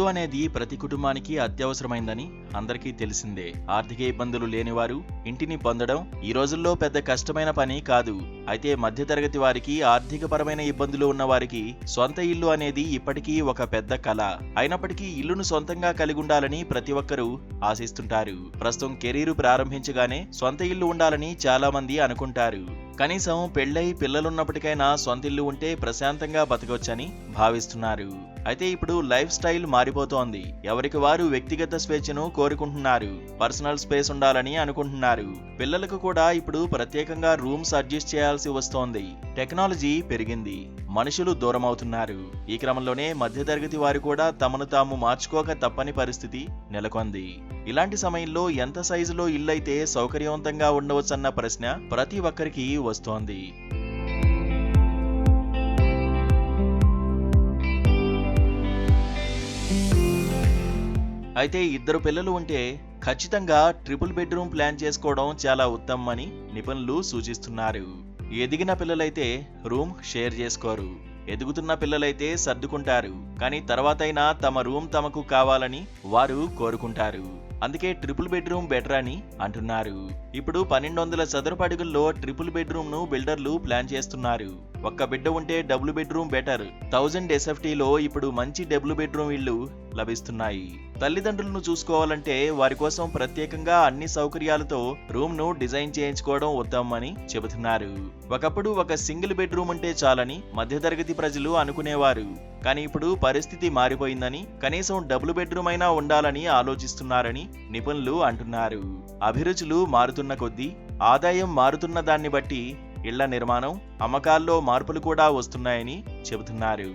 ఇల్లు అనేది ప్రతి కుటుంబానికి అత్యవసరమైందని అందరికీ తెలిసిందే. ఆర్థిక ఇబ్బందులు లేనివారు ఇంటిని పొందడం ఈ రోజుల్లో పెద్ద కష్టమైన పని కాదు. అయితే మధ్యతరగతి వారికి, ఆర్థికపరమైన ఇబ్బందులు ఉన్న వారికి సొంత ఇల్లు అనేది ఇప్పటికీ ఒక పెద్ద కల. అయినప్పటికీ ఇల్లును సొంతంగా కలిగి ఉండాలని ప్రతి ఒక్కరూ ఆశిస్తుంటారు. ప్రస్తుతం కెరీర్ ప్రారంభించగానే సొంత ఇల్లు ఉండాలని చాలా మంది అనుకుంటారు. కనీసం పెళ్ళై పిల్లలున్నప్పటికైనా సొంత ఇల్లు ఉంటే ప్రశాంతంగా బతకొచ్చని భావిస్తున్నారు. అయితే ఇప్పుడు లైఫ్ స్టైల్ మారిపోతోంది. ఎవరికి వారు వ్యక్తిగత స్వేచ్ఛను కోరుకుంటున్నారు. పర్సనల్ స్పేస్ ఉండాలని అనుకుంటున్నారు. పిల్లలకు కూడా ఇప్పుడు ప్రత్యేకంగా రూమ్స్ అడ్జస్ట్ చేయాల్సి వస్తోంది. టెక్నాలజీ పెరిగింది, మనుషులు దూరం అవుతున్నారు. ఈ క్రమంలోనే మధ్యతరగతి వారు కూడా తమను తాము మార్చుకోక తప్పని పరిస్థితి నెలకొంది. ఇలాంటి సమయంలో ఎంత సైజులో ఇల్లైతే సౌకర్యవంతంగా ఉండవచ్చన్న ప్రశ్న ప్రతి ఒక్కరికి వస్తోంది. అయితే ఇద్దరు పిల్లలు ఉంటే ఖచ్చితంగా ట్రిపుల్ బెడ్రూమ్ ప్లాన్ చేసుకోవడం చాలా ఉత్తమమని నిపుణులు సూచిస్తున్నారు. ఎదిగిన పిల్లలైతే రూమ్ షేర్ చేసుకోరు. ఎదుగుతున్న పిల్లలైతే సర్దుకుంటారు. కానీ తర్వాతైనా తమ రూమ్ తమకు కావాలని వారు కోరుకుంటారు. అందుకే ట్రిపుల్ బెడ్రూమ్ బెటర్ అని అంటున్నారు. ఇప్పుడు 1200 చదరపు అడుగుల్లో ట్రిపుల్ బెడ్రూమ్ ను బిల్డర్లు ప్లాన్ చేస్తున్నారు. ఒక్క బిడ్డ ఉంటే డబుల్ బెడ్రూమ్ బెటర్. 1000 SFTలో ఇప్పుడు మంచి డబుల్ బెడ్రూమ్ ఇళ్లు లభిస్తున్నాయి. తల్లిదండ్రులను చూసుకోవాలంటే వారి కోసం ప్రత్యేకంగా అన్ని సౌకర్యాలతో రూమ్ ను డిజైన్ చేయించుకోవడం ఉత్తమమని చెబుతున్నారు. ఒకప్పుడు ఒక సింగిల్ బెడ్రూమ్ ఉంటే చాలని మధ్యతరగతి ప్రజలు అనుకునేవారు. కానీ ఇప్పుడు పరిస్థితి మారిపోయిందని, కనీసం డబుల్ బెడ్రూమ్ అయినా ఉండాలని ఆలోచిస్తున్నారని నిపుణులు అంటున్నారు. అభిరుచులు మారుతున్న కొద్దీ ఆదాయం మారుతున్న దాన్ని బట్టి ఇళ్ల నిర్మాణం, అమ్మకాల్లో మార్పులు కూడా వస్తున్నాయని చెబుతున్నారు.